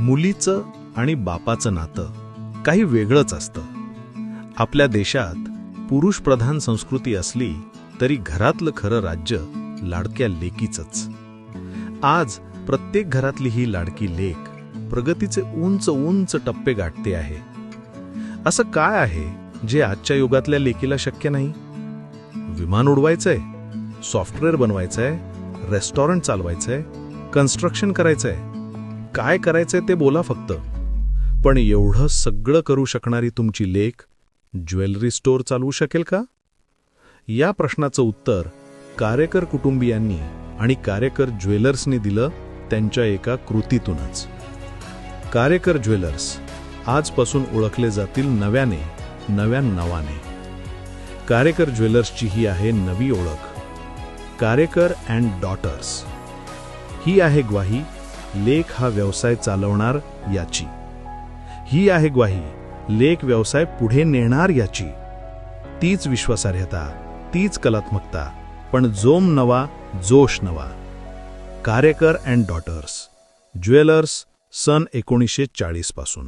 मुलीचं आणि बापाचं नातं काही वेगळंच असतं. आपल्या देशात पुरुषप्रधान संस्कृती असली तरी घरातलं खरं राज्य लाडक्या लेकीचंच. आज प्रत्येक घरातली ही लाडकी लेक प्रगतीचे उंच उंच टप्पे गाठते आहे. असं काय आहे जे आजच्या युगातल्या लेकीला शक्य नाही? विमान उडवायचंय, सॉफ्टवेअर बनवायचंय, रेस्टॉरंट चालवायचंय, कन्स्ट्रक्शन करायचंय, काय करायचंय ते बोला फक्त. पण एवढं सगळं करू शकणारी तुमची लेक ज्वेलरी स्टोअर चालवू शकेल का? या प्रश्नाचं उत्तर कारेकर कुटुंबियांनी आणि कारेकर ज्वेलर्सनी दिलं त्यांच्या एका कृतीतूनच. कारेकर ज्वेलर्स आजपासून ओळखले जातील नव्या नावाने. कारेकर ज्वेलर्सची ही आहे नवी ओळख, कारेकर अँड डॉटर्स. ही आहे ग्वाही लेक हा व्यवसाय चालवणार याची. ही आहे ग्वाही लेक व्यवसाय पुढे नेणार याची. तीच विश्वासार्हता, तीच कलात्मकता, पण जोम नवा, जोश नवा. कारेकर अँड डॉटर्स ज्वेलर्स सन 1940 पासून.